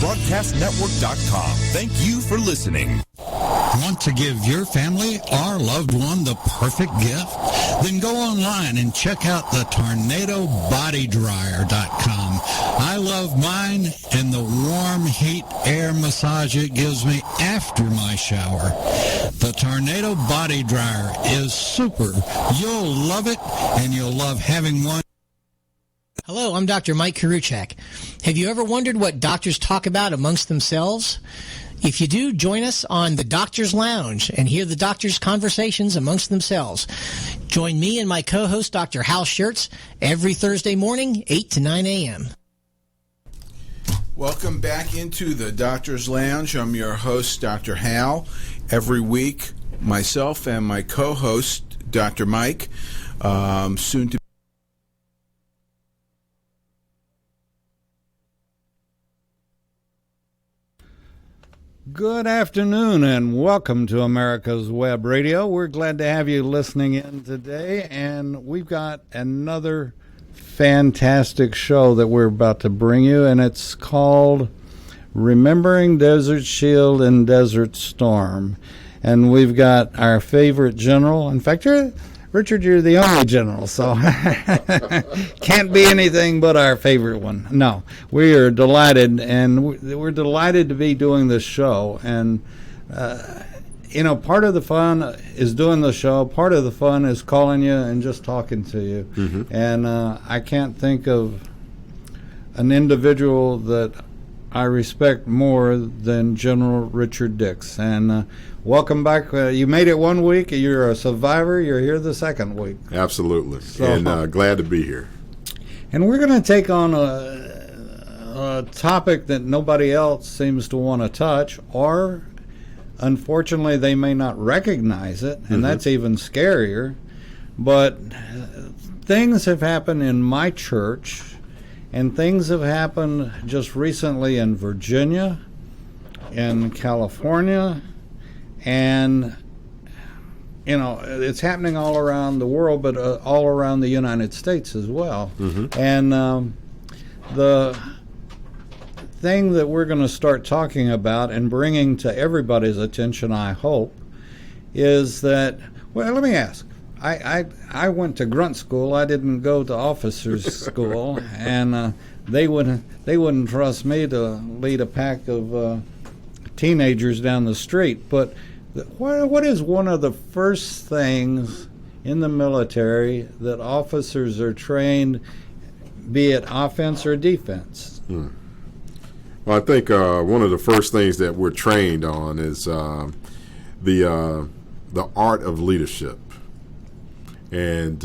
broadcastnetwork.com. Thank you for listening. Want to give your family or loved one the perfect gift? Then go online and check out the TornadoBodyDryer.com. I love mine and the warm heat air massage it gives me after my shower. The Tornado Body Dryer is super. You'll love it, and you'll love having one. Hello, I'm Dr. Mike Karuchak. Have you ever wondered what doctors talk about amongst themselves? If you do, join us on the Doctor's Lounge and hear the doctors' conversations amongst themselves. Join me and my co-host, Dr. Hal Schertz, every Thursday morning, 8 to 9 a.m. Welcome back into the Doctor's Lounge. I'm your host, Dr. Hal. Every week, myself and my co-host, Dr. Mike, soon to Good afternoon and welcome to America's Web Radio. We're glad to have you listening in today, and we've got another fantastic show that we're about to bring you, and it's called Remembering Desert Shield and Desert Storm. And we've got our favorite general. In fact, Richard, you're the only general, so can't be anything but our favorite one. No, we are delighted, and we're delighted to be doing this show. And, part of the fun is doing the show. Part of the fun is calling you and just talking to you. Mm-hmm. And I can't think of an individual that I respect more than General Richard Dix. And welcome back. You made it 1 week. You're a survivor. You're here the second week. Absolutely. And glad to be here. And we're going to take on a topic that nobody else seems to want to touch, or unfortunately they may not recognize it, and that's even scarier. But things have happened in my church, and things have happened just recently in Virginia, in California, and, it's happening all around the world, but all around the United States as well. Mm-hmm. And the thing that we're going to start talking about and bringing to everybody's attention, I hope, is that, well, let me ask. I went to grunt school. I didn't go to officers' school, and they wouldn't trust me to lead a pack of teenagers down the street. But what is one of the first things in the military that officers are trained, be it offense or defense? Well, I think one of the first things that we're trained on is the art of leadership. And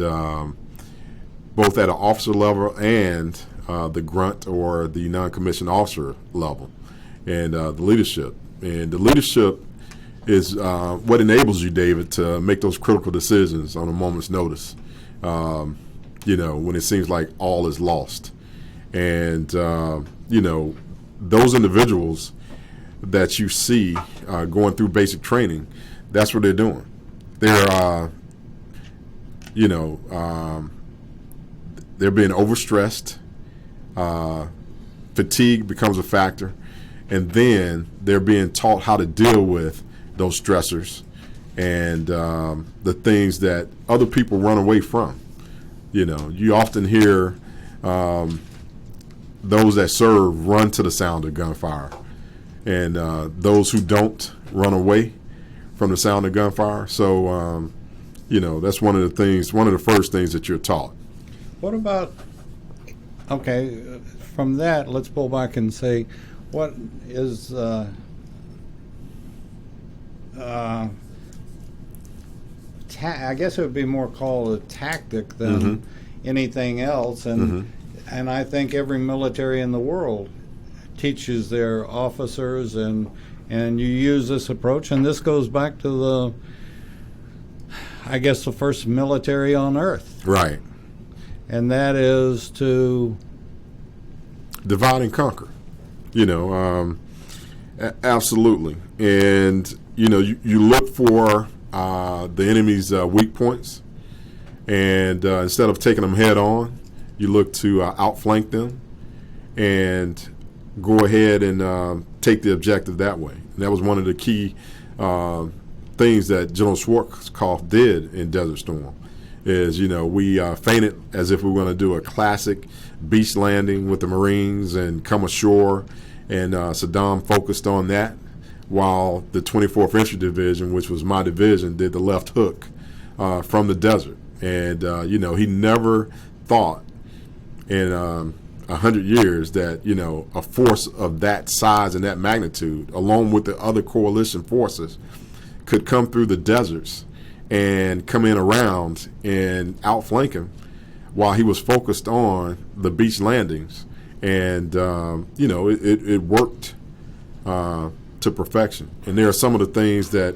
both at an officer level and the grunt or the non-commissioned officer level, and the leadership. And the leadership is what enables you, David, to make those critical decisions on a moment's notice, when it seems like all is lost. And, those individuals that you see going through basic training, that's what they're doing. They're they're being overstressed. Fatigue becomes a factor, and then they're being taught how to deal with those stressors and the things that other people run away from. You often hear those that serve run to the sound of gunfire, and those who don't run away from the sound of gunfire. So that's one of the first things that you're taught. What about, from that, let's pull back and say, what is, I guess it would be more called a tactic than anything else. And I think every military in the world teaches their officers, and you use this approach. And this goes back to the first military on earth. Right. And that is to divide and conquer. Absolutely. And, you look for the enemy's weak points, and instead of taking them head on, you look to outflank them and go ahead and take the objective that way. And that was one of the key things that General Schwarzkopf did in Desert Storm. Is, we feinted as if we were going to do a classic beach landing with the Marines and come ashore, and Saddam focused on that, while the 24th Infantry Division, which was my division, did the left hook from the desert. And, he never thought in 100 years that, a force of that size and that magnitude, along with the other coalition forces, could come through the deserts and come in around and outflank him while he was focused on the beach landings. And, it worked to perfection. And there are some of the things that,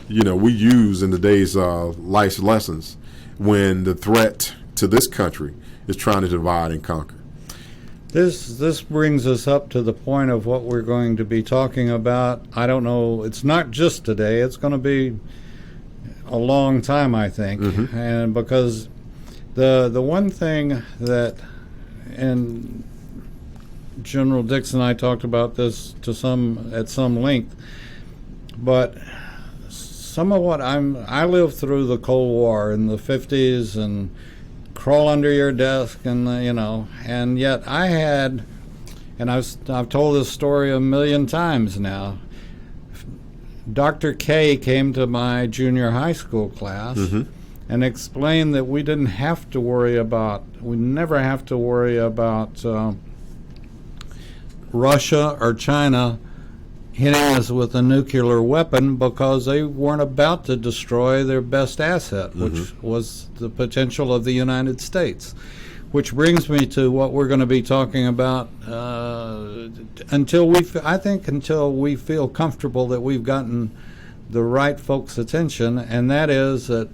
we use in today's life's lessons when the threat to this country is trying to divide and conquer. This brings us up to the point of what we're going to be talking about. I don't know, it's not just today, it's going to be a long time, I think. Mm-hmm. And because the one thing that, and General Dix and I talked about this at some length, but some of what I lived through the Cold War in the 50s and crawl under your desk and and yet I had, and I've told this story a million times now. Dr. K came to my junior high school class mm-hmm. and explained that we never have to worry about Russia or China hitting us with a nuclear weapon, because they weren't about to destroy their best asset, mm-hmm. which was the potential of the United States. Which brings me to what we're going to be talking about until we feel comfortable that we've gotten the right folks' attention, and that is that,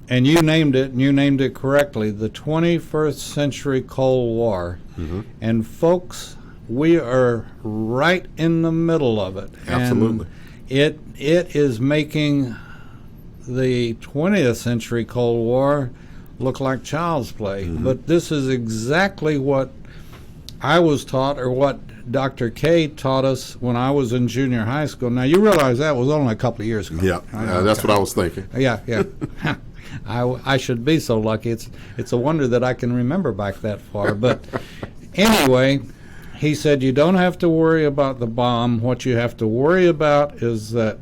and you named it correctly, the 21st century Cold War. Mm-hmm. And folks, we are right in the middle of it. Absolutely. And it is making the 20th century Cold War look like child's play. Mm-hmm. But this is exactly what I was taught, or what Dr. K taught us when I was in junior high school. Now, you realize that was only a couple of years ago. Yeah, that's what I was thinking. Yeah. I should be so lucky. It's a wonder that I can remember back that far. But anyway, he said you don't have to worry about the bomb. What you have to worry about is that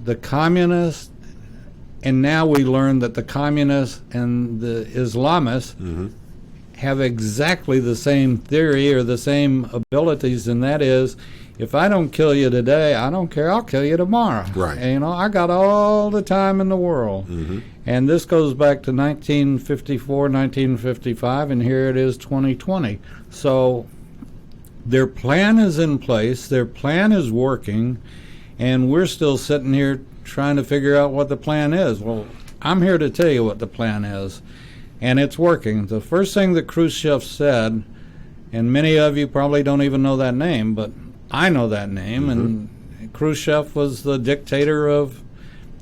the communists, and now we learn that the communists and the Islamists mm-hmm. have exactly the same theory or the same abilities, and that is, if I don't kill you today, I don't care, I'll kill you tomorrow. Right. And, I got all the time in the world. Mm-hmm. And this goes back to 1954, 1955, and here it is 2020. So their plan is in place, their plan is working, and we're still sitting here trying to figure out what the plan is. Well, I'm here to tell you what the plan is, and it's working. The first thing that Khrushchev said, and many of you probably don't even know that name, but I know that name, mm-hmm. and Khrushchev was the dictator of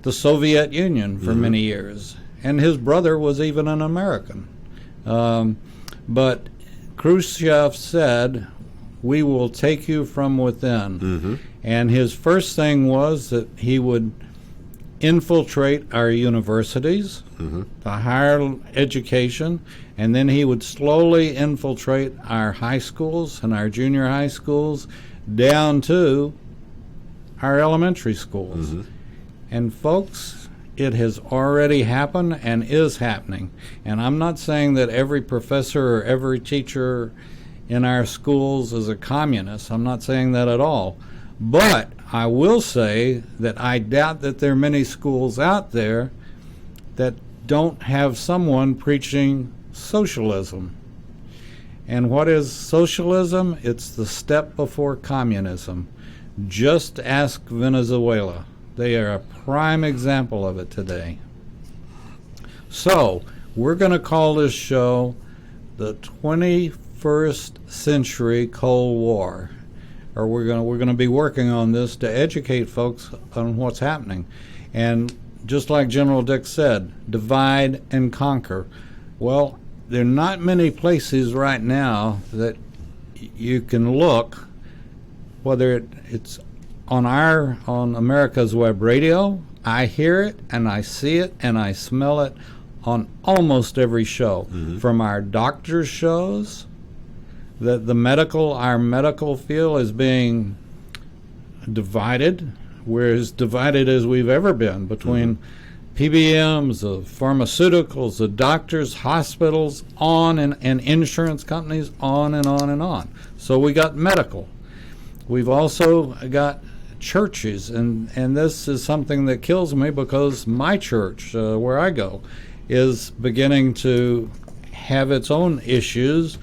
the Soviet Union for mm-hmm. many years, and his brother was even an American. But Khrushchev said, "We will take you from within." Mm-hmm. And his first thing was that he would infiltrate our universities, mm-hmm. the higher education, and then he would slowly infiltrate our high schools and our junior high schools down to our elementary schools. Mm-hmm. And folks, it has already happened and is happening. And I'm not saying that every professor or every teacher in our schools is a communist. I'm not saying that at all. But I will say that I doubt that there are many schools out there that don't have someone preaching socialism. And what is socialism? It's the step before communism. Just ask Venezuela. They are a prime example of it today. So, we're going to call this show the 21st Century Cold War. Or we're going to be working on this to educate folks on what's happening. And just like General Dix said, divide and conquer. Well, there are not many places right now that you can look, whether it's on America's Web Radio. I hear it and I see it and I smell it on almost every show, from our doctors' shows. That our medical field is being divided. We're as divided as we've ever been between PBMs, the pharmaceuticals, the doctors, hospitals, and insurance companies, on and on and on. So we got medical. We've also got churches, and this is something that kills me, because my church, where I go, is beginning to have its own issues,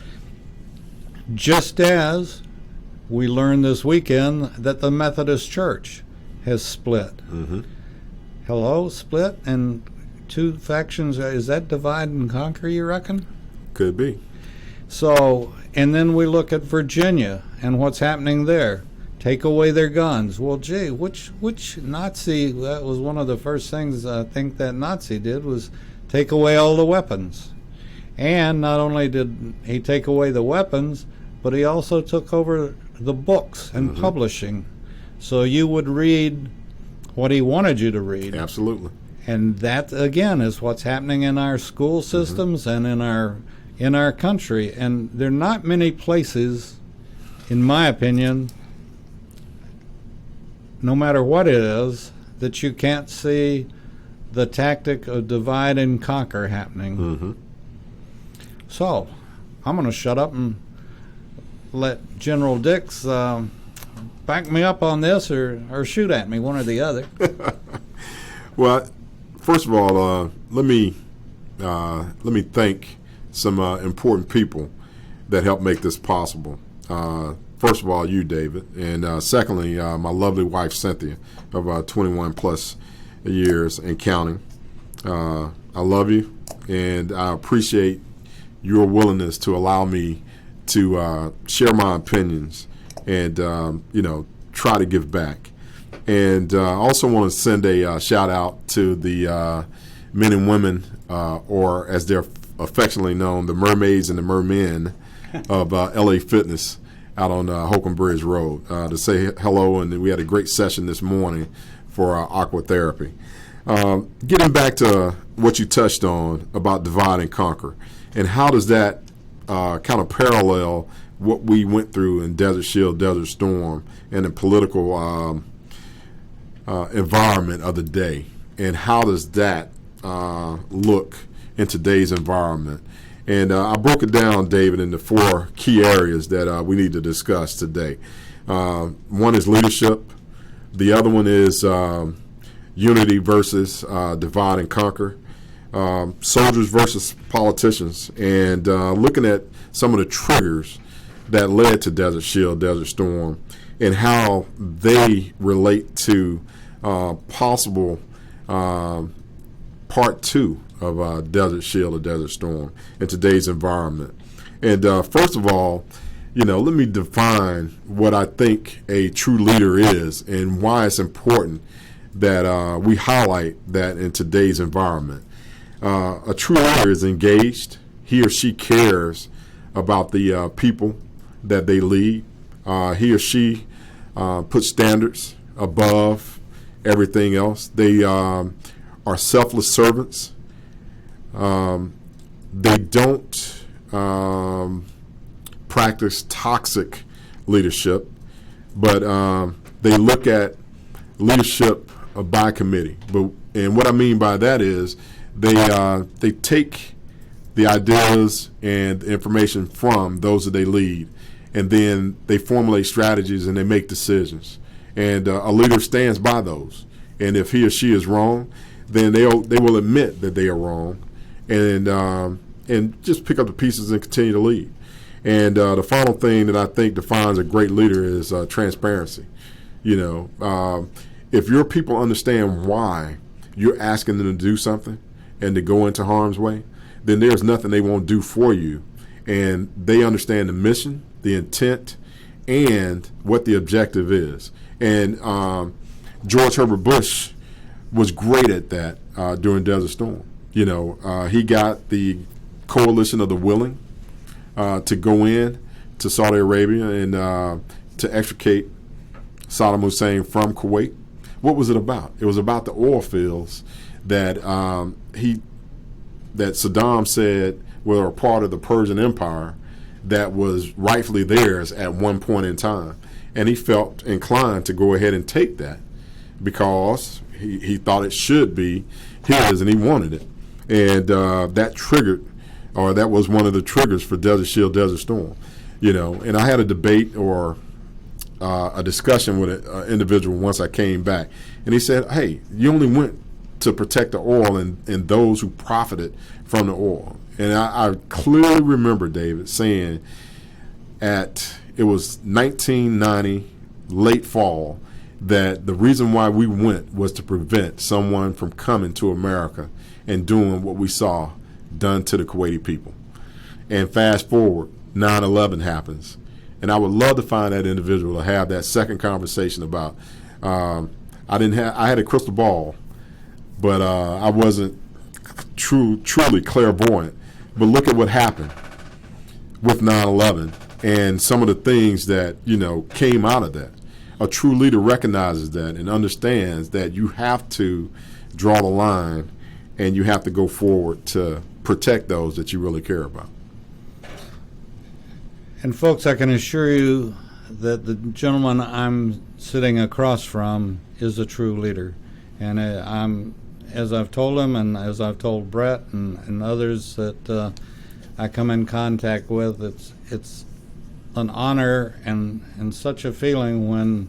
just as we learned this weekend that the Methodist Church has split. Hello, split, and two factions. Is that divide and conquer, you reckon? Could be. So, and then we look at Virginia and what's happening there. Take away their guns. Well, gee, which Nazi, that was one of the first things I think that Nazi did, was take away all the weapons. And not only did he take away the weapons, but he also took over the books and publishing. So you would read what he wanted you to read. Absolutely. And that, again, is what's happening in our school systems and in our country. And there are not many places, in my opinion, no matter what it is, that you can't see the tactic of divide and conquer happening. So, I'm going to shut up and let General Dix back me up on this, or shoot at me, one or the other. Well, first of all, let me thank some important people that helped make this possible. First of all, you, David, and secondly, my lovely wife, Cynthia, of 21 plus years and counting. I love you, and I appreciate your willingness to allow me to share my opinions and try to give back. And I also want to send a shout out to the men and women, or as they're affectionately known, the mermaids and the mermen of LA Fitness out on Holcomb Bridge Road, to say hello. And we had a great session this morning for aqua therapy. Getting back to what you touched on about divide and conquer, and how does that kind of parallel what we went through in Desert Shield, Desert Storm, and the political environment of the day, and how does that look in today's environment? And I broke it down, David, into 4 key areas that we need to discuss today. One is leadership. The other one is unity versus divide and conquer. Soldiers versus politicians. And looking at some of the triggers that led to Desert Shield, Desert Storm, and how they relate to possible part 2 of Desert Shield or Desert Storm in today's environment. And first of all, let me define what I think a true leader is and why it's important that we highlight that in today's environment. A true leader is engaged. He or she cares about the people that they lead. He or she puts standards above everything else. They are selfless servants. They don't practice toxic leadership, but they look at leadership by committee. And what I mean by that is they take the ideas and the information from those that they lead, and then they formulate strategies and they make decisions. And a leader stands by those. And if he or she is wrong, then they will admit that they are wrong, and just pick up the pieces and continue to lead. And the final thing that I think defines a great leader is transparency. If your people understand why you're asking them to do something and to go into harm's way, then there's nothing they won't do for you. And they understand the mission, the intent, and what the objective is. And George Herbert Bush was great at that during Desert Storm. He got the coalition of the willing to go in to Saudi Arabia and to extricate Saddam Hussein from Kuwait. What was it about? It was about the oil fields that that Saddam said were a part of the Persian Empire that was rightfully theirs at one point in time. And he felt inclined to go ahead and take that because he thought it should be his and he wanted it. And that triggered, or that was one of the triggers for Desert Shield, Desert Storm. You know, and I had a debate or a discussion with an individual once I came back. And he said, hey, you only went to protect the oil and those who profited from the oil. And I clearly remember David saying it was 1990, late fall, that the reason why we went was to prevent someone from coming to America and doing what we saw done to the Kuwaiti people. And fast forward, 9/11 happens. And I would love to find that individual to have that second conversation about, I had a crystal ball, but I wasn't truly clairvoyant. But look at what happened with 9/11 and some of the things that, came out of that. A true leader recognizes that and understands that you have to draw the line and you have to go forward to protect those that you really care about. And folks, I can assure you that the gentleman I'm sitting across from is a true leader. And as I've told him and as I've told Brett and others that I come in contact with, it's an honor and such a feeling when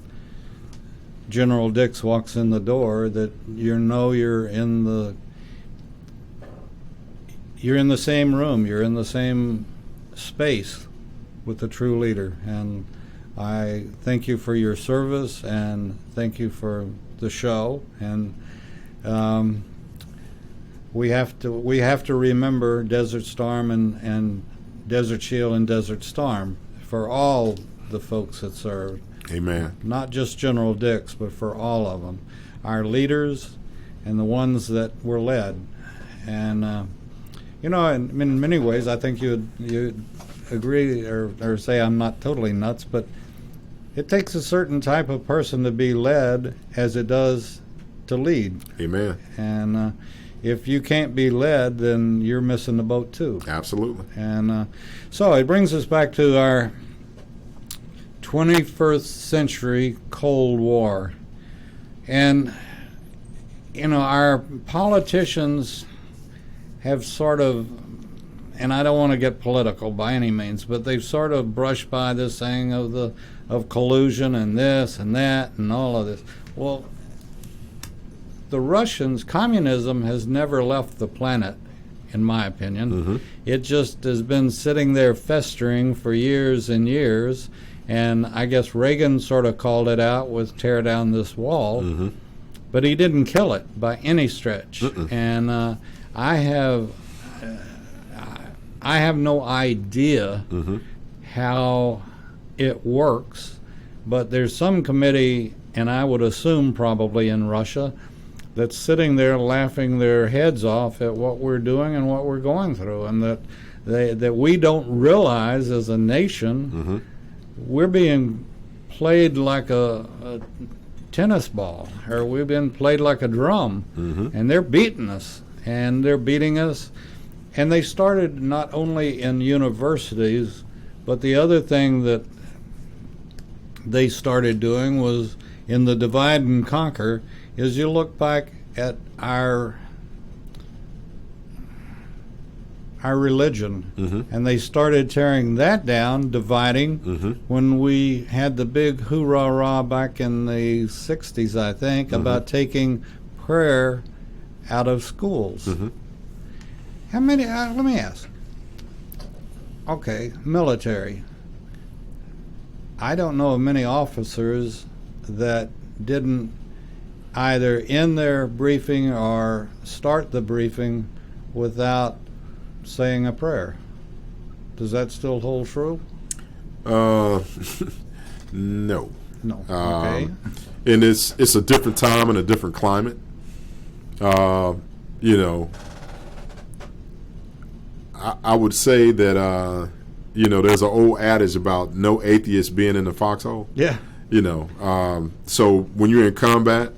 General Dix walks in the door that you're in the same room, you're in the same space with the true leader. And I thank you for your service and thank you for the show. And we have to remember Desert Storm and Desert Shield and Desert Storm for all the folks that served. Amen. Not just General Dix, but for all of them, our leaders and the ones that were led. And in many ways, I think you'd agree or say I'm not totally nuts, but it takes a certain type of person to be led as it does to lead. Amen. And if you can't be led, then you're missing the boat too. Absolutely. And so it brings us back to our 21st century Cold War. And, our politicians have sort of, and I don't want to get political by any means, but they've sort of brushed by this thing of collusion and this and that and all of this. Well, the Russians, communism has never left the planet, in my opinion. Mm-hmm. It just has been sitting there festering for years and years. And I guess Reagan sort of called it out with tear down this wall, mm-hmm. but he didn't kill it by any stretch. Mm-mm. And I have no idea mm-hmm. how it works, but there's some committee, and I would assume probably in Russia, that's sitting there laughing their heads off at what we're doing and what we're going through, and that we don't realize as a nation mm-hmm. we're being played like a tennis ball, or we've been played like a drum, mm-hmm. and they're beating us, and they're beating us. And they started not only in universities, but the other thing that they started doing was in the divide and conquer is you look back at our religion, mm-hmm. and they started tearing that down, dividing, mm-hmm. when we had the big hoorah back in the 60s, I think, mm-hmm. about taking prayer out of schools. Mm-hmm. How many, let me ask. Okay, military. I don't know of many officers that didn't either end their briefing or start the briefing without saying a prayer. Does that still hold true? No. No. Okay. And it's a different time and a different climate. I would say that there's an old adage about no atheist being in the foxhole. Yeah. So when you're in combat,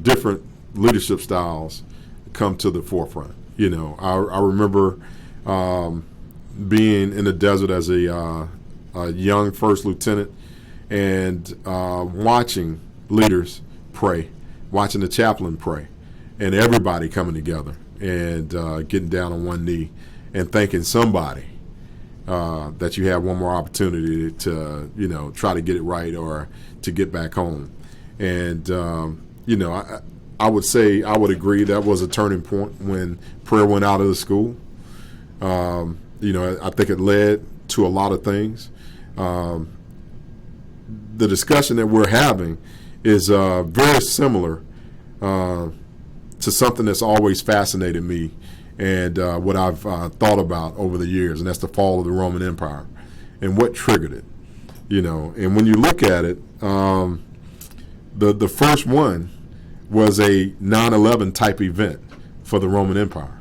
different leadership styles come to the forefront. I remember being in the desert as a young first lieutenant and watching leaders pray, watching the chaplain pray, and everybody coming together and getting down on one knee and thanking somebody that you have one more opportunity to, try to get it right or to get back home. And, I would say I would agree that was a turning point when prayer went out of the school. I think it led to a lot of things. The discussion that we're having is very similar to something that's always fascinated me and what I've thought about over the years, and that's the fall of the Roman Empire and what triggered it. And when you look at it, the first one was a 9/11 type event for the Roman Empire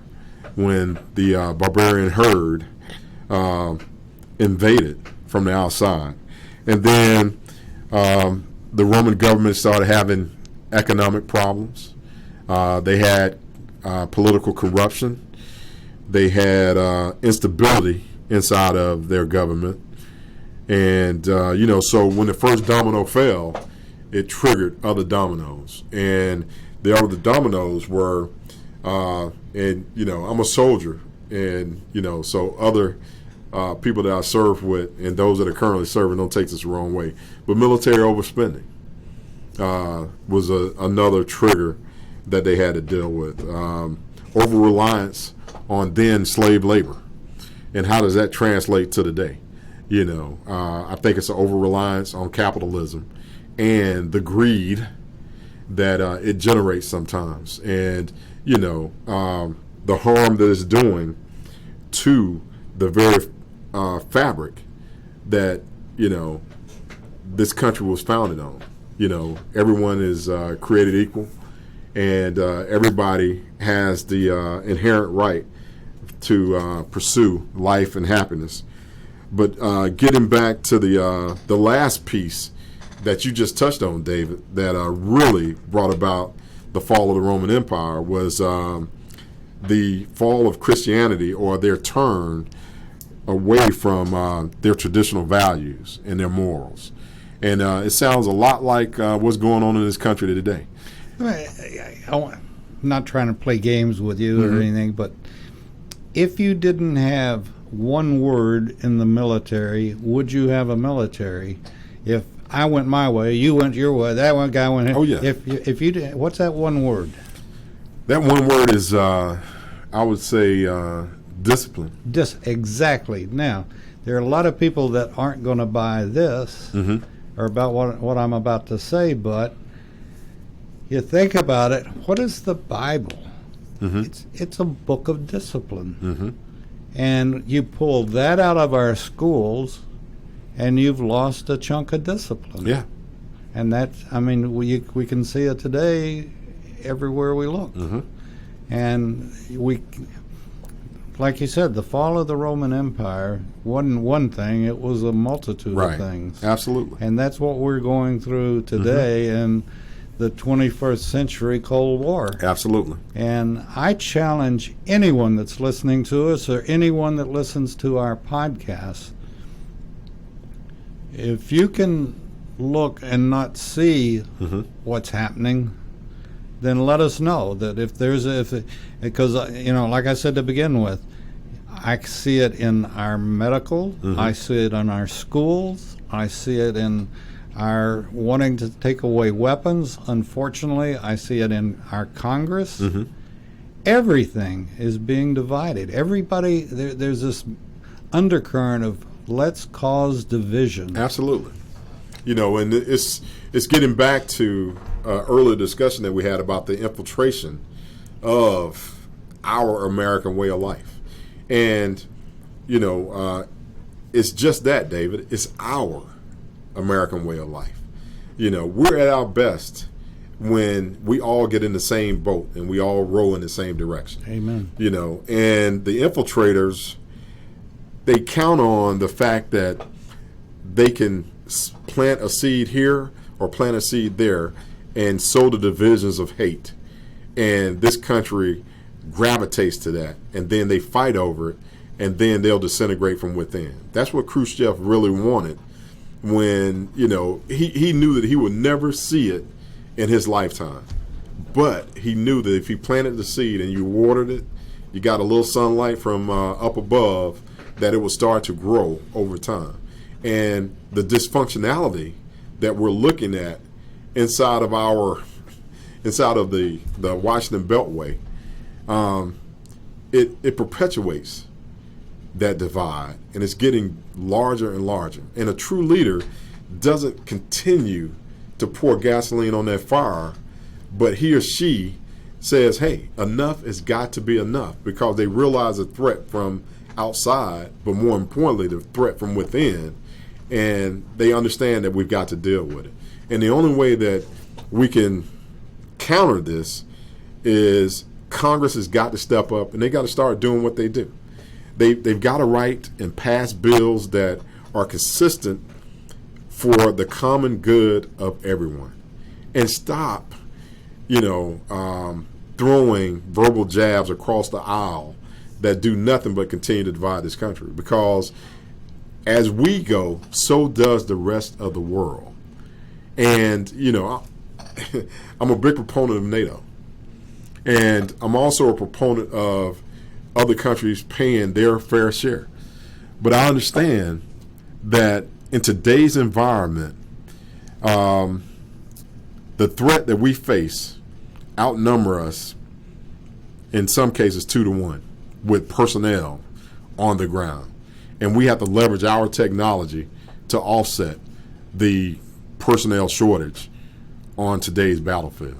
when the barbarian herd invaded from the outside. And then the Roman government started having economic problems. They had political corruption. They had instability inside of their government. And, so when the first domino fell, it triggered other dominoes. And the other dominoes were, I'm a soldier. And, so other people that I serve with and those that are currently serving, don't take this the wrong way, but military overspending was another trigger that they had to deal with. Over-reliance on then slave labor. And how does that translate to today? I think it's an over-reliance on capitalism and the greed that it generates sometimes. And, the harm that it's doing to the very fabric that, this country was founded on. Everyone is created equal, and everybody has the inherent right to pursue life and happiness. But getting back to the last piece that you just touched on, David, that really brought about the fall of the Roman Empire was the fall of Christianity, or their turn away from their traditional values and their morals. And it sounds a lot like what's going on in this country today. I'm not trying to play games with you or anything, but if you didn't have one word in the military, would you have a military? If I went my way, you went your way, that one guy went. Oh yeah. If you did, what's that one word? That one word is, I would say, discipline. Exactly. Now, there are a lot of people that aren't going to buy this or about what I'm about to say, but you think about it. What is the Bible? It's a book of discipline. And you pull that out of our schools, and you've lost a chunk of discipline. Yeah. And we can see it today everywhere we look. And like you said, the fall of the Roman Empire wasn't one thing, it was a multitude of things. Absolutely. And that's what we're going through today in the 21st century Cold War. Absolutely. And I challenge anyone that's listening to us or anyone that listens to our podcast, if you can look and not see what's happening, then let us know that because like I said to begin with, I see it in our medical, I see it in our schools, I see it in our wanting to take away weapons. Unfortunately, I see it in our Congress. Everything is being divided. Everybody, there's this undercurrent of let's cause division. Absolutely. And it's getting back to earlier discussion that we had about the infiltration of our American way of life. And, it's just that, David. It's our American way of life. We're at our best when we all get in the same boat and we all row in the same direction. Amen. You know, and the infiltrators, they count on the fact that they can plant a seed here or plant a seed there and sow the divisions of hate. And this country gravitates to that, and then they fight over it, and then they'll disintegrate from within. That's what Khrushchev really wanted when, you know, he knew that he would never see it in his lifetime. But he knew that if he planted the seed and you watered it, you got a little sunlight from up above, that it would start to grow over time. And the dysfunctionality that we're looking at inside of the Washington Beltway, it perpetuates that divide, and it's getting larger and larger. And a true leader doesn't continue to pour gasoline on that fire, but he or she says, hey, enough has got to be enough, because they realize the threat from outside, but more importantly, the threat from within, and they understand that we've got to deal with it. And the only way that we can counter this is Congress has got to step up, and they got to start doing what they do. They've got to write and pass bills that are consistent for the common good of everyone, and stop, throwing verbal jabs across the aisle that do nothing but continue to divide this country. Because as we go, so does the rest of the world. And, I'm a big proponent of NATO. And I'm also a proponent of other countries paying their fair share. But I understand that in today's environment, the threat that we face outnumber us in some cases 2-1 with personnel on the ground. And we have to leverage our technology to offset the personnel shortage on today's battlefield.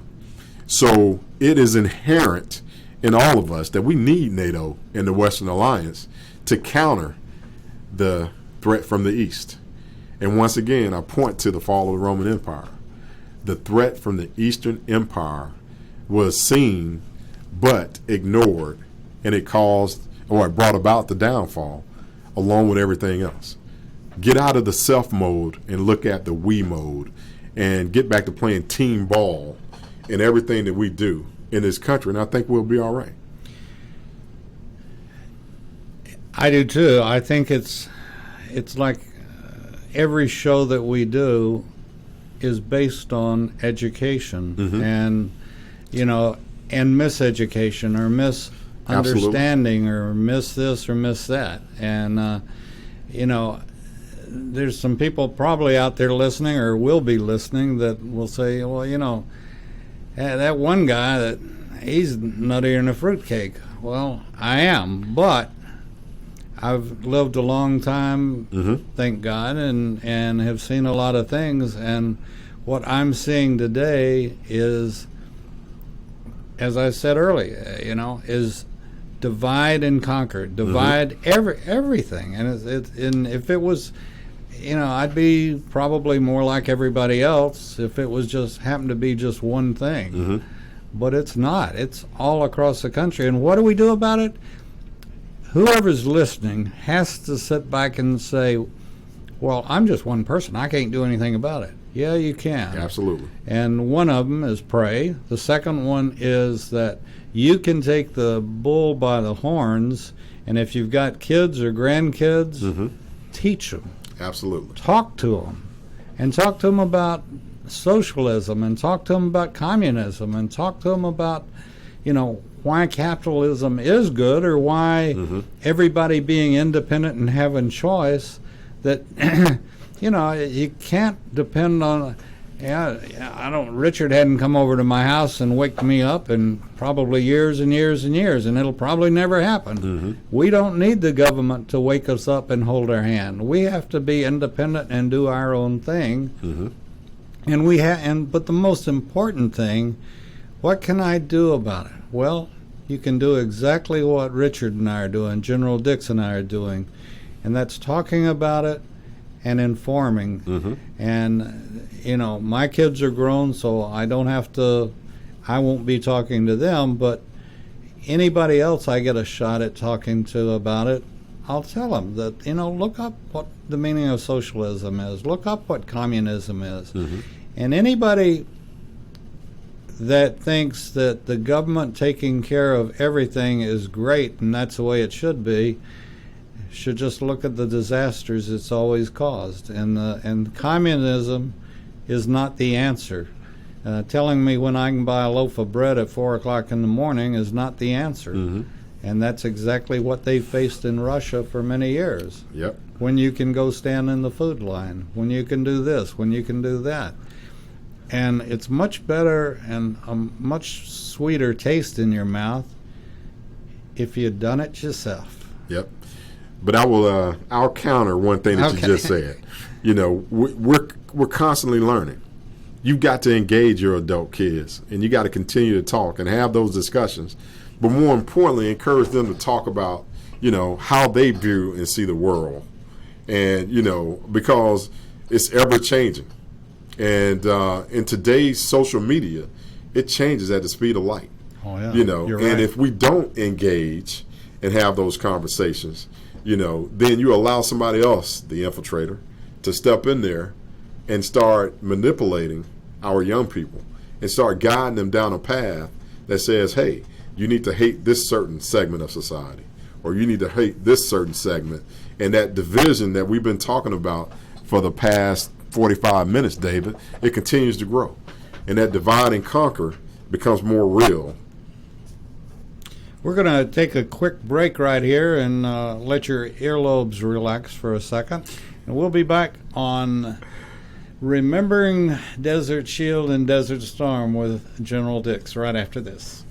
So it is inherent in all of us that we need NATO and the Western Alliance to counter the threat from the East. And once again, I point to the fall of the Roman Empire. The threat from the Eastern Empire was seen but ignored, and it brought about the downfall along with everything else. Get out of the self mode and look at the we mode, and get back to playing team ball in everything that we do in this country, and I think we'll be all right. I do too. I think it's like every show that we do is based on education, and and miseducation or misunderstanding. Absolutely. Or miss this or miss that. And there's some people probably out there listening or will be listening that will say, well, that one guy, that he's nuttier than a fruitcake. Well, I am, but I've lived a long time, thank God, and have seen a lot of things. And what I'm seeing today is, as I said earlier, is divide and conquer, divide everything. And if it was, I'd be probably more like everybody else if it was just happened to be just one thing. But it's not. It's all across the country. And what do we do about it? Whoever's listening has to sit back and say, well, I'm just one person. I can't do anything about it. Yeah, you can. Absolutely. And one of them is pray. The second one is that you can take the bull by the horns, and if you've got kids or grandkids, teach them. Absolutely. Talk to them. And talk to them about socialism, and talk to them about communism, and talk to them about, why capitalism is good, or why everybody being independent and having choice, that you can't depend on. Richard hadn't come over to my house and waked me up in probably years and years and years, and it'll probably never happen. We don't need the government to wake us up and hold our hand. We have to be independent and do our own thing. And but the most important thing, what can I do about it? Well, you can do exactly what Richard and I are doing, General Dix and I are doing, and that's talking about it and informing. Mm-hmm. And, you know, my kids are grown, so I won't be talking to them, but anybody else I get a shot at talking to about it, I'll tell them that, you know, look up what the meaning of socialism is. Look up what communism is. Mm-hmm. And anybody that thinks that the government taking care of everything is great and that's the way it should be should just look at the disasters it's always caused. And communism is not the answer. Telling me when I can buy a loaf of bread at 4 o'clock in the morning is not the answer. Mm-hmm. And that's exactly what they faced in Russia for many years. Yep. When you can go stand in the food line, when you can do this, when you can do that. And it's much better and a much sweeter taste in your mouth if you've done it yourself. Yep. But I'll counter one thing that you just said. You know, we're constantly learning. You've got to engage your adult kids, and you got to continue to talk and have those discussions. But more importantly, encourage them to talk about, you know, how they view and see the world. And, you know, because it's ever changing. And in today's social media, it changes at the speed of light. Oh, yeah. You know, You're and right. if we don't engage and have those conversations, you know, then you allow somebody else, the infiltrator, to step in there and start manipulating our young people and start guiding them down a path that says, hey, you need to hate this certain segment of society, or you need to hate this certain segment. And that division that we've been talking about for the past 45 minutes, David, it continues to grow. And that divide and conquer becomes more real. We're going to take a quick break right here and let your earlobes relax for a second. And we'll be back on Remembering Desert Shield and Desert Storm with General Dix right after this.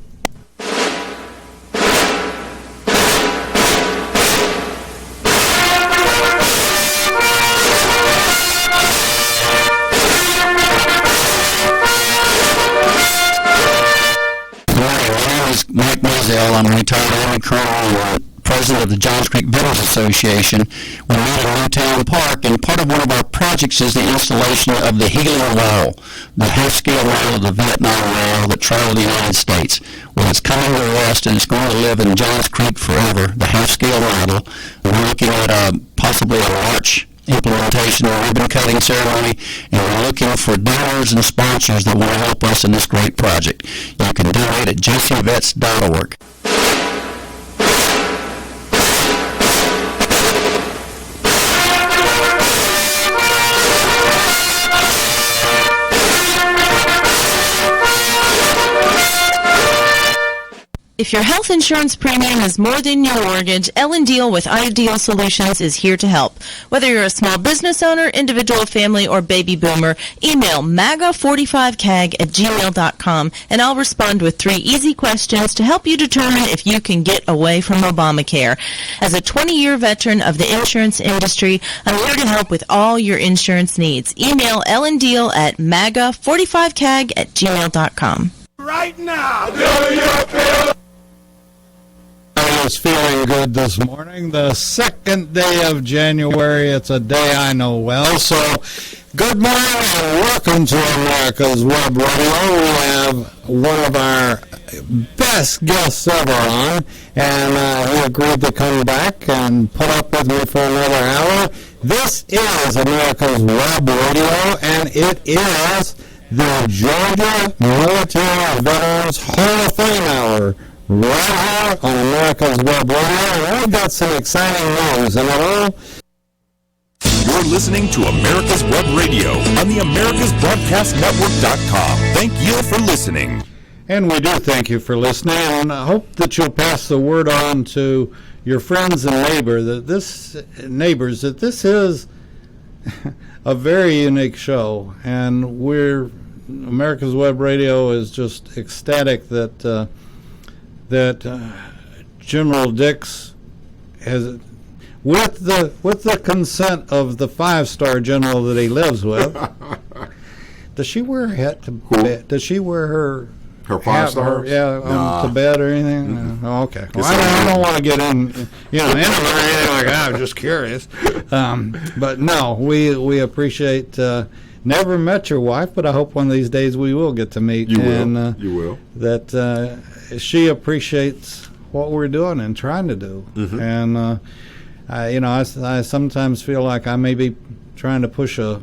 Mike Mizell. I'm a retired Army Colonel, president of the Johns Creek Veterans Association. We meet in Newtown Park, and part of one of our projects is the installation of the healing wall, the half-scale wall of the Vietnam Wall that traveled the United States. Well, it's coming to rest, and it's going to live in Johns Creek forever, the half-scale model. We're looking at possibly a March implementation or ribbon cutting ceremony, and we're looking for donors and sponsors that want to help us in this great project. You can donate at jcvets.org. If your health insurance premium is more than your mortgage, Ellen Deal with Ideal Solutions is here to help. Whether you're a small business owner, individual, family, or baby boomer, email maga45cag@gmail.com and I'll respond with 3 easy questions to help you determine if you can get away from Obamacare. As a 20-year veteran of the insurance industry, I'm here to help with all your insurance needs. Email Ellen Deal at maga45cag@gmail.com. Right now, do your bill. I was feeling good this morning, the 2nd day of January. It's a day I know well. So, good morning and welcome to America's Web Radio. We have one of our best guests ever on, and he agreed to come back and put up with me for another hour. This is America's Web Radio, and it is the Georgia Military Veterans Hall of Fame Hour. Right here on America's Web Radio, and we've got some exciting news, and it all. You're listening to America's Web Radio on the AmericasBroadcastNetwork.com. Thank you for listening. And we do thank you for listening, and I hope that you'll pass the word on to your friends and neighbors that this is a very unique show, and America's Web Radio is just ecstatic that General Dix has, with the consent of the 5-star general that he lives with. Does she wear a hat to bed? Does she wear her Her 5 stars? To bed or anything? Oh, okay. Well, I don't want to get into it or anything like that. I'm just curious. But no, we appreciate. Never met your wife, but I hope one of these days we will get to meet. You and, will. You will. That she appreciates what we're doing and trying to do. Mm-hmm. And I sometimes feel like I may be trying to push a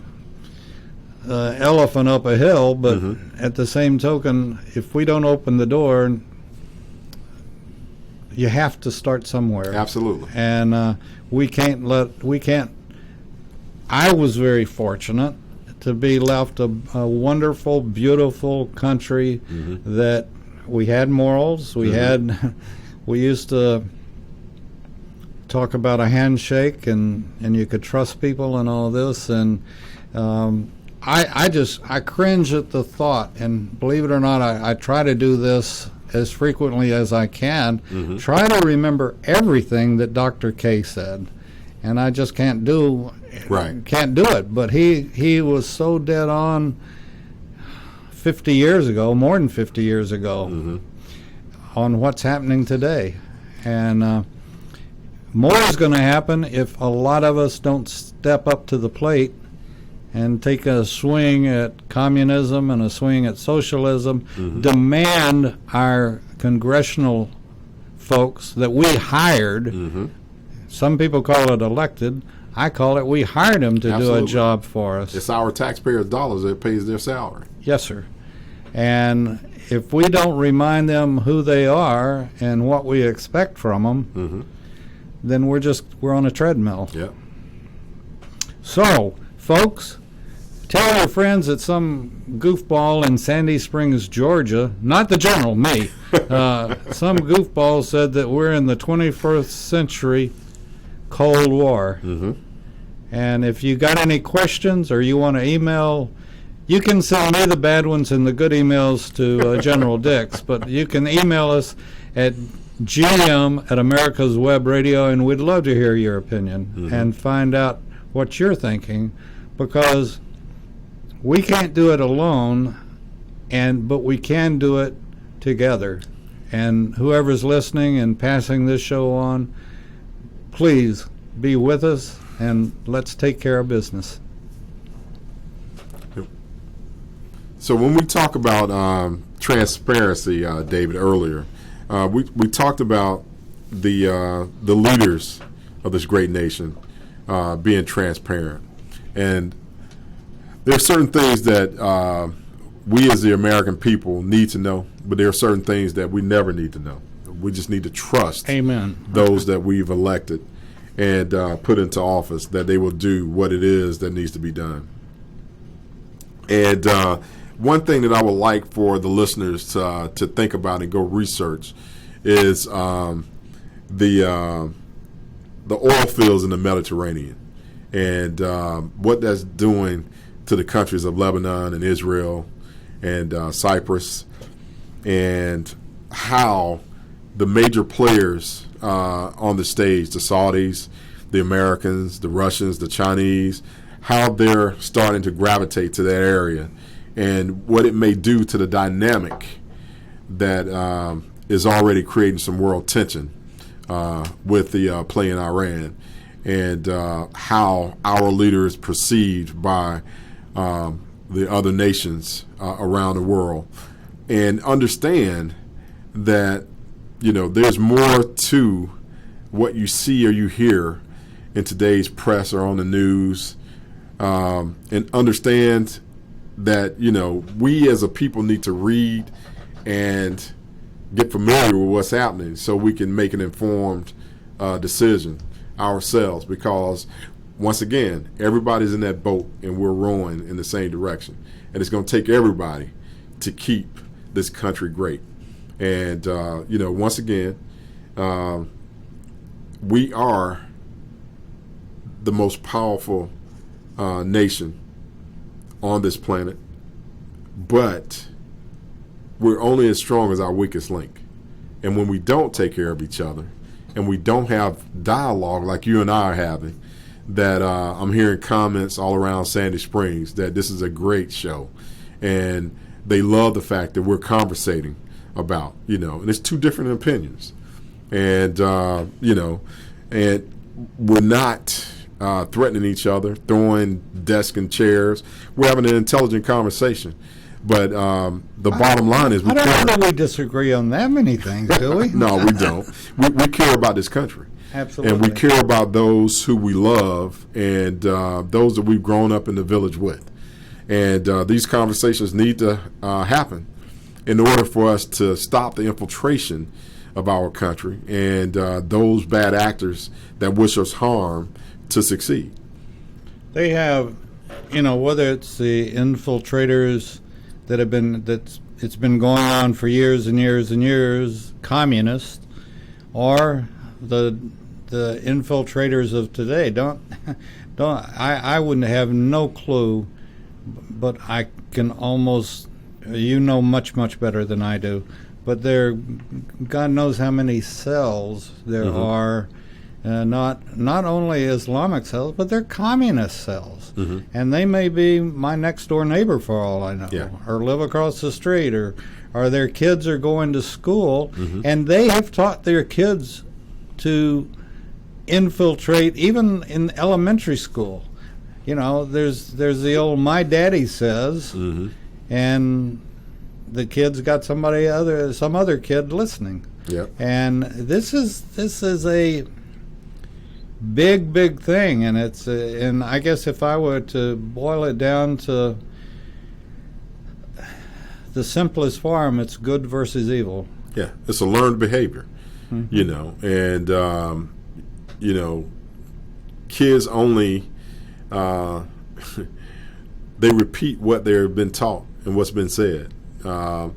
elephant up a hill, but at the same token, if we don't open the door, you have to start somewhere. Absolutely. And we can't. I was very fortunate to be left a wonderful, beautiful country that we had morals. We used to talk about a handshake and you could trust people and all this. And I cringe at the thought, and believe it or not, I try to do this as frequently as I can. Try to remember everything that Dr. K said, and I just can't do it. But he was so dead on 50 years ago, more than 50 years ago, on what's happening today. And more is going to happen if a lot of us don't step up to the plate and take a swing at communism and a swing at socialism, demand our congressional folks that we hired. Some people call it elected. I call it we hired them to do a job for us. It's our taxpayers' dollars that pays their salary. Yes, sir. And if we don't remind them who they are and what we expect from them, then we're on a treadmill. Yep. So, folks, tell your friends that some goofball in Sandy Springs, Georgia, not the general, me, some goofball said that we're in the 21st century Cold War. And if you got any questions or you want to email, you can send me the bad ones and the good emails to General Dix, but you can email us at GM@America's Web Radio, and we'd love to hear your opinion and find out what you're thinking, because we can't do it alone, but we can do it together. And whoever's listening and passing this show on, please be with us and let's take care of business. So when we talk about transparency, David, earlier, we talked about the leaders of this great nation being transparent, and there are certain things that we as the American people need to know, but there are certain things that we never need to know. We just need to trust those that we've elected and put into office, that they will do what it is that needs to be done. And one thing that I would like for the listeners to think about and go research is the oil fields in the Mediterranean, and what that's doing to the countries of Lebanon and Israel and Cyprus, and how the major players on the stage, the Saudis, the Americans, the Russians, the Chinese, how they're starting to gravitate to that area, and what it may do to the dynamic that is already creating some world tension with the play in Iran, and how our leader is perceived by the other nations around the world, and understand that there's more to what you see or you hear in today's press or on the news, and understand that we as a people need to read and get familiar with what's happening so we can make an informed decision ourselves, because once again, everybody's in that boat and we're rowing in the same direction, and it's going to take everybody to keep this country great. And once again, we are the most powerful nation on this planet, but we're only as strong as our weakest link. And when we don't take care of each other and we don't have dialogue like you and I are having, that I'm hearing comments all around Sandy Springs that this is a great show, and they love the fact that we're conversating about, and it's two different opinions. And, and we're not threatening each other, throwing desks and chairs. We're having an intelligent conversation. But the bottom line is, I don't know that we disagree on that many things, do we? No, we don't. We care about this country. Absolutely. And we care about those who we love and those that we've grown up in the village with. And these conversations need to happen in order for us to stop the infiltration of our country and those bad actors that wish us harm to succeed. They have, whether it's the infiltrators that have been, it's been going on for years and years and years, communists, or the infiltrators of today. I wouldn't have no clue, but I can almost, much, much better than I do. But God knows how many cells there are, not only Islamic cells, but they're communist cells. And they may be my next door neighbor for all I know, or live across the street, or their kids are going to school, and they have taught their kids to infiltrate even in elementary school. There's the old "my daddy says," and the kid's got some other kid listening. Yep. And this is a big thing, and it's and I guess if I were to boil it down to the simplest form, it's good versus evil. Yeah, it's a learned behavior, and kids only they repeat what they've been taught and what's been said, and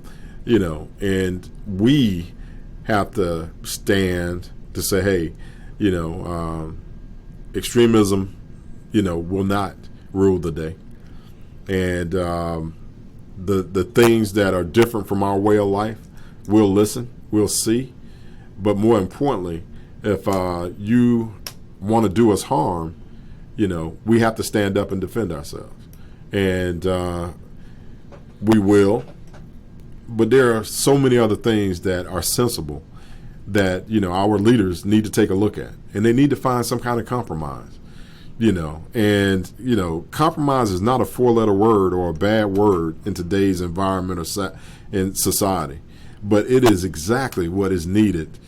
we have to stand to say, hey, extremism, will not rule the day, and the things that are different from our way of life, we'll listen, we'll see, but more importantly, if you want to do us harm, we have to stand up and defend ourselves, and we will. But there are so many other things that are sensible that our leaders need to take a look at, and they need to find some kind of compromise. And compromise is not a four-letter word or a bad word in today's environment or in society, but it is exactly what is needed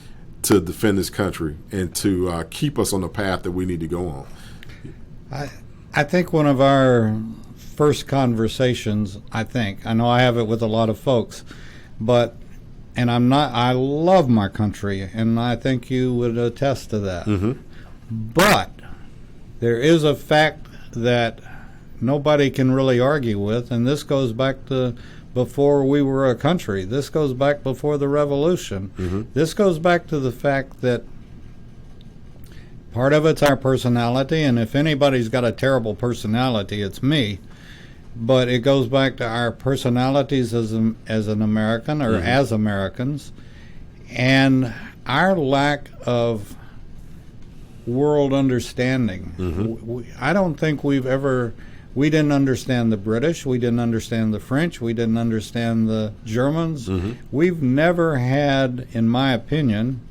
to defend this country and to keep us on the path that we need to go on. I think one of our first conversations, I know I have it with a lot of folks, I love my country, and I think you would attest to that. But there is a fact that nobody can really argue with, and this goes back to before we were a country. This goes back before the revolution. This goes back to the fact that part of it's our personality, and if anybody's got a terrible personality, it's me. But it goes back to our personalities as an American, or as Americans, and our lack of world understanding. I don't think we didn't understand the British, we didn't understand the French, we didn't understand the Germans. We've never had, in my opinion,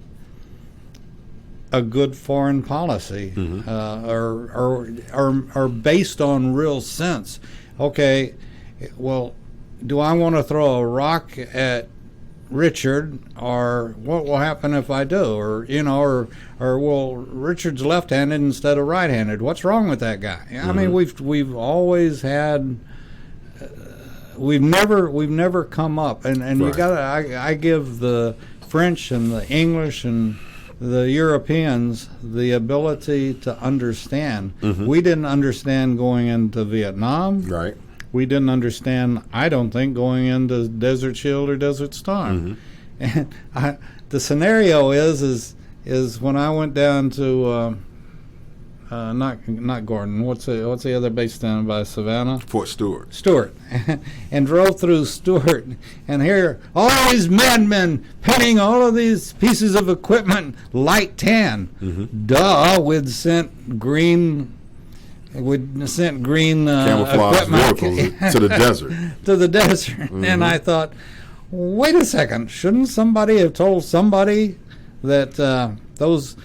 a good foreign policy, or based on real sense. Okay, well, do I want to throw a rock at Richard, or what will happen if I do? Or well, Richard's left-handed instead of right-handed. What's wrong with that guy? I mean, we've always had, we've never come up, and right. You gotta. I give the French and the English and the Europeans the ability to understand. We didn't understand going into Vietnam. Right. We didn't understand, I don't think, going into Desert Shield or Desert Storm. And the scenario is when I went down to not Gordon. What's the other base down by Savannah? Fort Stewart. Stewart, and drove through Stewart, and here all these madmen pinning all of these pieces of equipment light tan. Duh, we'd sent green We sent green camouflage equipment vehicles to the desert. to the desert. Mm-hmm. And I thought, wait a second, shouldn't somebody have told somebody that those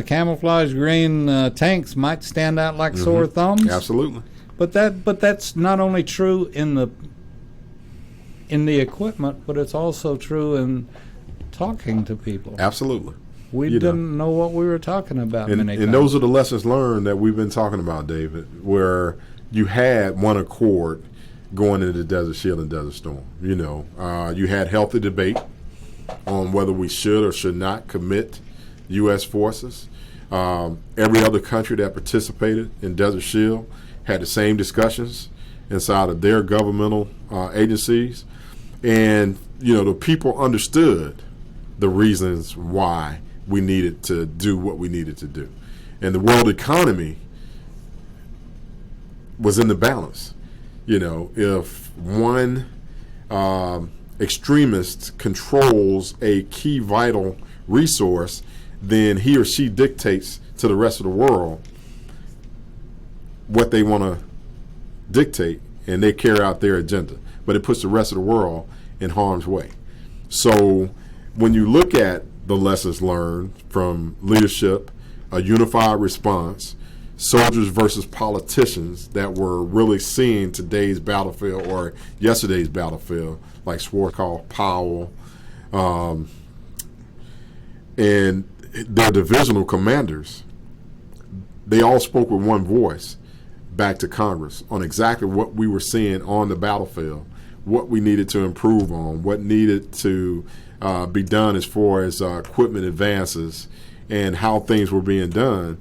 camouflage green tanks might stand out like sore thumbs? Absolutely. But that's not only true in the equipment, but it's also true in talking to people. Absolutely. We didn't know what we were talking about many times. And those are the lessons learned that we've been talking about, David, where you had one accord going into Desert Shield and Desert Storm. You had healthy debate on whether we should or should not commit U.S. forces. Every other country that participated in Desert Shield had the same discussions inside of their governmental agencies. And, the people understood the reasons why we needed to do what we needed to do. And the world economy was in the balance. If one extremist controls a key vital resource, then he or she dictates to the rest of the world what they want to dictate, and they carry out their agenda. But it puts the rest of the world in harm's way. So when you look at the lessons learned from leadership, a unified response, soldiers versus politicians that were really seeing today's battlefield or yesterday's battlefield, like Schwarzkopf, Powell, and their divisional commanders, they all spoke with one voice back to Congress on exactly what we were seeing on the battlefield, what we needed to improve on, what needed to be done as far as equipment advances and how things were being done.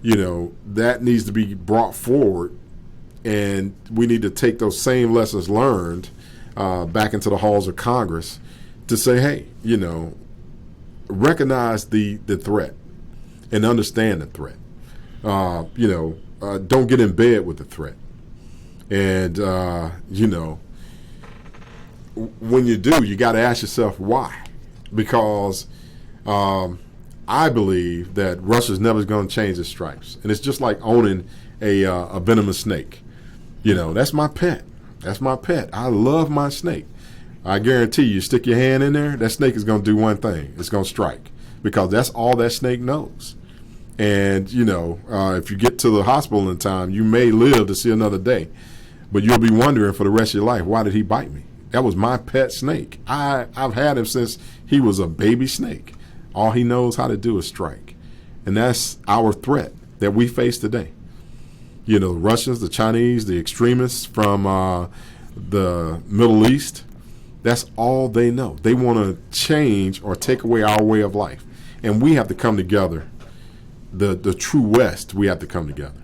That needs to be brought forward, and we need to take those same lessons learned back into the halls of Congress to say, hey, recognize the threat and understand the threat. Don't get in bed with the threat. And, when you do, you got to ask yourself why. Because I believe that Russia's never going to change its stripes. And it's just like owning a venomous snake. That's my pet. That's my pet. I love my snake. I guarantee you, stick your hand in there, that snake is going to do one thing. It's going to strike. Because that's all that snake knows. And, if you get to the hospital in time, you may live to see another day. But you'll be wondering for the rest of your life, why did he bite me? That was my pet snake. I've had him since he was a baby snake. All he knows how to do is strike. And that's our threat that we face today. The Russians, the Chinese, the extremists from the Middle East, that's all they know. They want to change or take away our way of life. And we have to come together. The true West, we have to come together.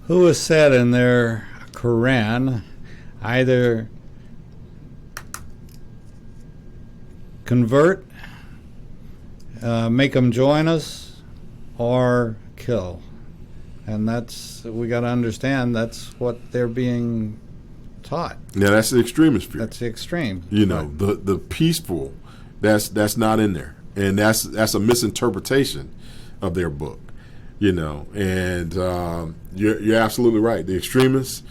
Who has said in their Quran, either convert, make them join us, or kill? And we got to understand that's what they're being taught. Now that's the extremist view. That's the extreme. The peaceful, that's not in there, and that's a misinterpretation of their book. And you're absolutely right. The extremists,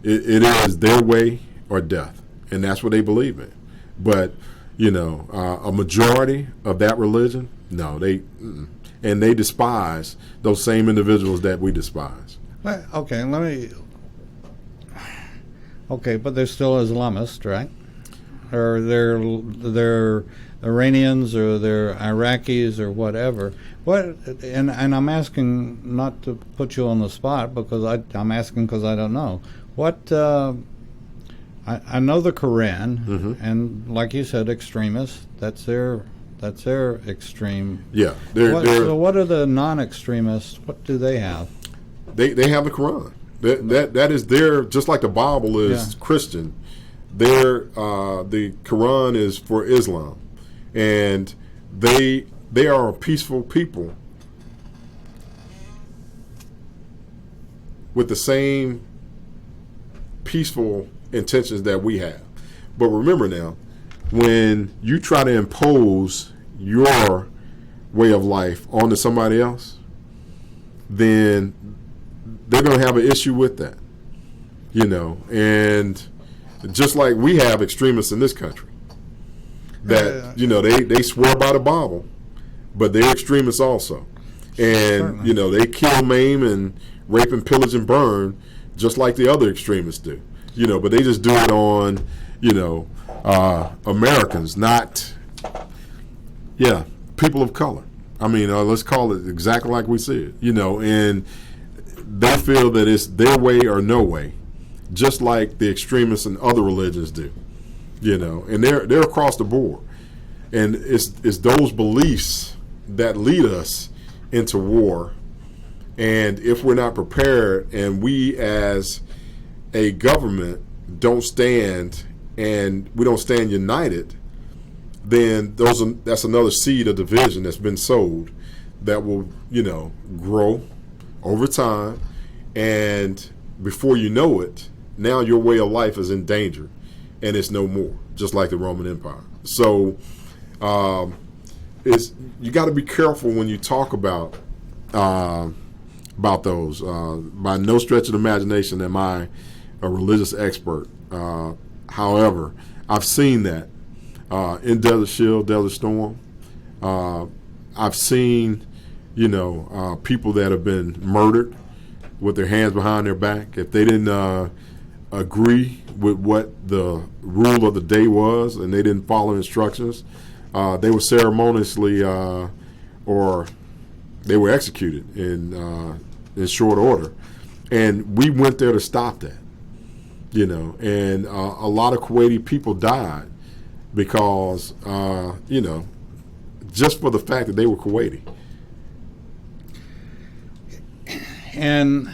it is their way or death, and that's what they believe in. But a majority of that religion, no, and they despise those same individuals that we despise. Okay, but they're still Islamists, right? Or they're Iranians, or they're Iraqis, or whatever. And I'm asking not to put you on the spot, because I'm asking because I don't know. I know the Quran, and like you said, extremists. That's their extreme. Yeah. So what are the non-extremists? What do they have? They have the Quran. That is their, just like the Bible is Christian. The Quran is for Islam, and they are a peaceful people with the same peaceful intentions that we have. But remember now, when you try to impose your way of life onto somebody else, then they're going to have an issue with that, and just like we have extremists in this country that, they swear by the Bible, but they're extremists also. And, they kill, maim, and rape and pillage and burn just like the other extremists do, but they just do it on, Americans, not, people of color. I mean, let's call it exactly like we see it, and they feel that it's their way or no way, just like the extremists in other religions do, and they're across the board. And it's those beliefs that lead us into war. And if we're not prepared and we as a government don't stand and we don't stand united, then that's another seed of division that's been sowed that will, grow over time. And before you know it, now your way of life is in danger and it's no more, just like the Roman Empire. So you got to be careful when you talk about those. By no stretch of the imagination am I a religious expert. However, I've seen that in Desert Shield, Desert Storm. I've seen, people that have been murdered with their hands behind their back. If they didn't agree with what the rule of the day was and they didn't follow instructions, they were ceremoniously or they were executed in short order. And we went there to stop that, and a lot of Kuwaiti people died because, just for the fact that they were Kuwaiti. And,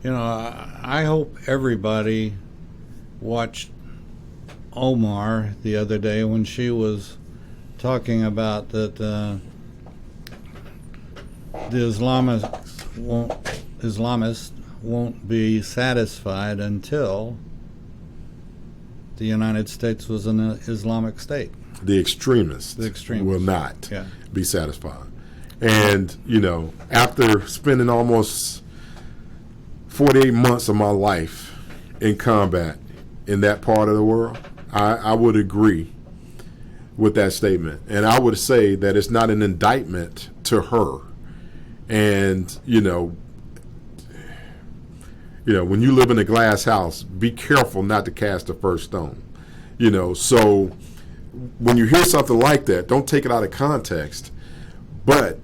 I hope everybody watched Omar the other day when she was talking about that the Islamists won't be satisfied until the United States was an Islamic state. The extremists will not be satisfied. And, after spending almost 48 months of my life in combat in that part of the world, I would agree with that statement. And I would say that it's not an indictment to her. And, when you live in a glass house, be careful not to cast the first stone. So when you hear something like that, don't take it out of context. But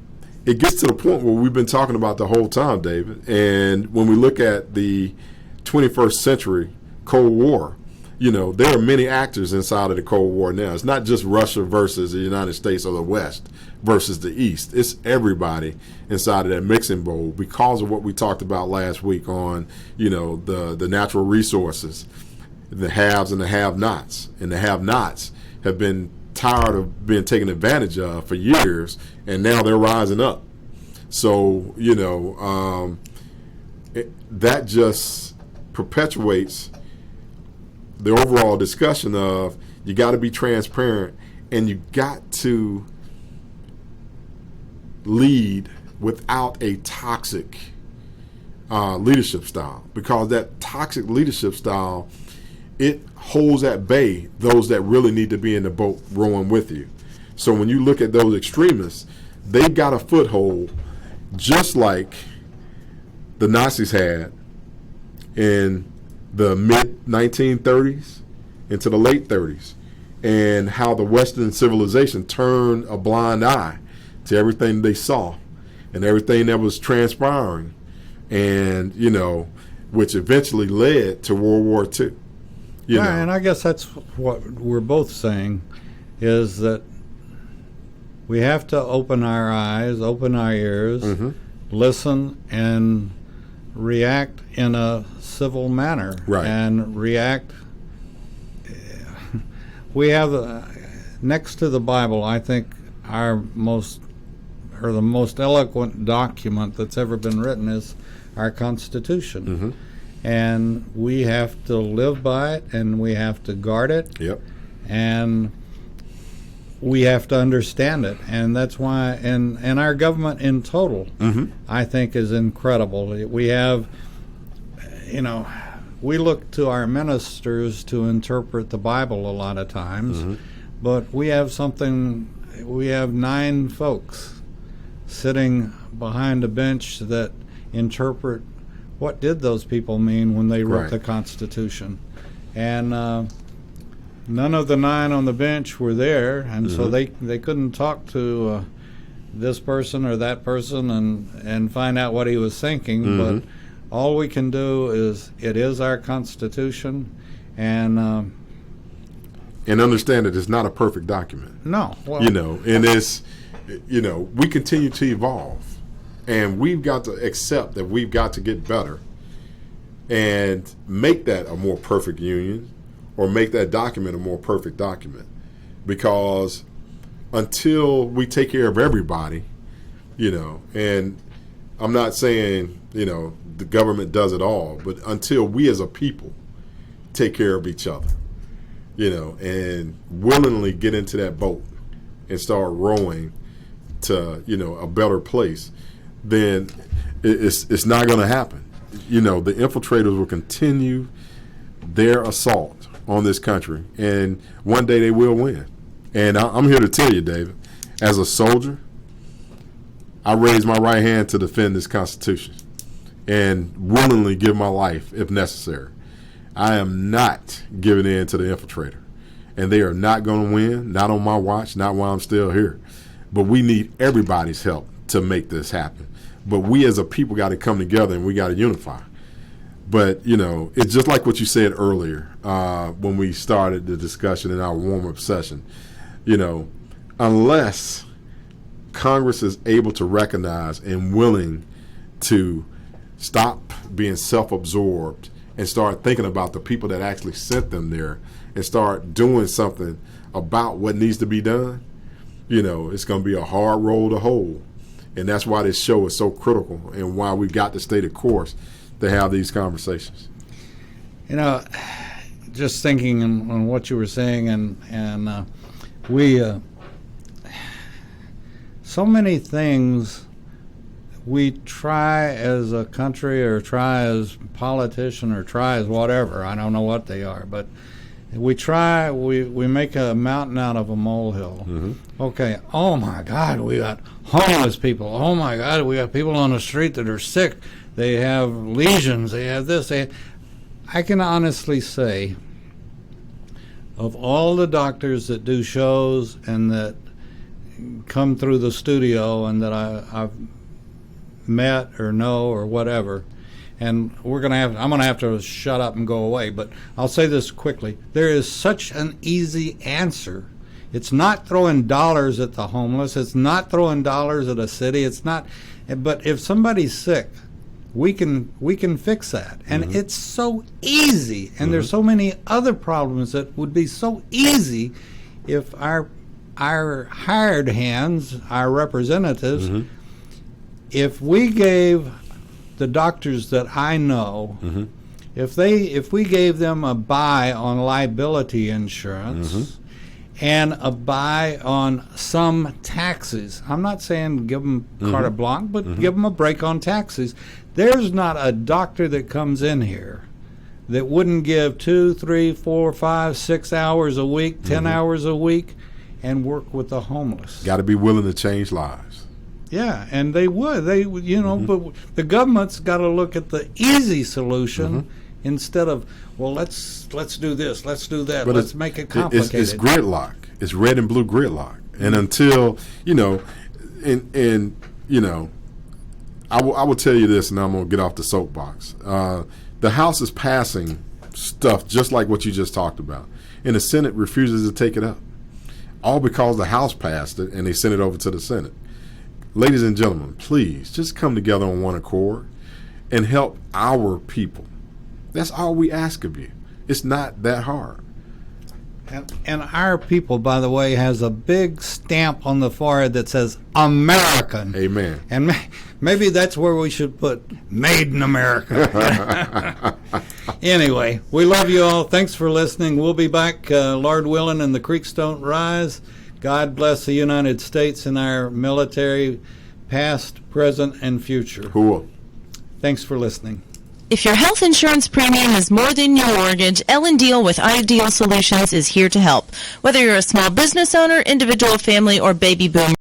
it gets to the point where we've been talking about the whole time, David. And when we look at the 21st century Cold War, there are many actors inside of the Cold War now. It's not just Russia versus the United States or the West versus the East. It's everybody inside of that mixing bowl because of what we talked about last week on, the natural resources, the haves and the have-nots. And the have-nots have been tired of being taken advantage of for years, and now they're rising up. So, that just perpetuates the overall discussion of you got to be transparent and you got to lead without a toxic leadership style, because that toxic leadership style, it holds at bay those that really need to be in the boat rowing with you. So when you look at those extremists, they've got a foothold just like the Nazis had in the mid-1930s into the late 30s, and how the Western civilization turned a blind eye to everything they saw and everything that was transpiring, and, which eventually led to World War II. And I guess that's what we're both saying, is that we have to open our eyes, open our ears, listen, and react in a civil manner. Right. And react. We have, next to the Bible, I think the most eloquent document that's ever been written is our Constitution. And we have to live by it, and we have to guard it. Yep. And we have to understand it, and that's why. And our government in total, I think, is incredible. We have, we look to our ministers to interpret the Bible a lot of times, but we have 9 folks sitting behind a bench that interpret what did those people mean when they wrote the Constitution. And none of the 9 on the bench were there, and so they couldn't talk to this person or that person and find out what he was thinking. But all we can do is, it is our Constitution, and understand that it's not a perfect document. No, well, and it's, we continue to evolve, and we've got to accept that we've got to get better and make that a more perfect union, or make that document a more perfect document. Because until we take care of everybody, and I'm not saying, the government does it all, but until we as a people take care of each other, and willingly get into that boat and start rowing to, a better place, then it's not going to happen. The infiltrators will continue their assault on this country, and one day they will win. And I'm here to tell you, David, as a soldier, I raise my right hand to defend this Constitution and willingly give my life if necessary. I am not giving in to the infiltrator, and they are not going to win, not on my watch, not while I'm still here. But we need everybody's help to make this happen. But we as a people got to come together, and we got to unify. But, it's just like what you said earlier when we started the discussion in our warm-up session. Unless Congress is able to recognize and willing to stop being self-absorbed and start thinking about the people that actually sent them there and start doing something about what needs to be done, it's going to be a hard road to hoe. And that's why this show is so critical, and why we've got to stay the course to have these conversations. Just thinking on what you were saying, and we so many things we try as a country, or try as politician, or try as whatever. I don't know what they are, but we try. We make a mountain out of a molehill. Okay. Oh my God, we got homeless people. Oh my God, we got people on the street that are sick. They have lesions. They have this. I can honestly say, of all the doctors that do shows and that come through the studio and that I've met or know or whatever, and I'm gonna have to shut up and go away, but I'll say this quickly. There is such an easy answer. It's not throwing dollars at the homeless. It's not throwing dollars at a city. It's not. But if somebody's sick, we can fix that, and it's so easy. And there's so many other problems that would be so easy if our hired hands, our representatives, if we gave the doctors that I know, if we gave them a buy on liability insurance and a buy on some taxes. I'm not saying give them carte blanche, but give them a break on taxes. There's not a doctor that comes in here that wouldn't give 2, 3, 4, 5, 6 hours a week, 10 hours a week, and work with the homeless. Got to be willing to change lives. Yeah, and they would. But the government's got to look at the easy solution instead of, well, let's do this, let's do that, but let's make it complicated. It's gridlock. It's red and blue gridlock. And until, I will tell you this, and I'm going to get off the soapbox. The House is passing stuff just like what you just talked about, and the Senate refuses to take it up, all because the House passed it and they sent it over to the Senate. Ladies and gentlemen, please just come together on one accord and help our people. That's all we ask of you. It's not that hard. And our people, by the way, has a big stamp on the forehead that says American. Amen. And maybe that's where we should put Made in America. Anyway, we love you all. Thanks for listening. We'll be back, Lord willing, and the creeks don't rise. God bless the United States and our military, past, present, and future. Cool. Thanks for listening. If your health insurance premium is more than your mortgage, Ellen Deal with Ideal Solutions is here to help. Whether you're a small business owner, individual, family, or baby boomer,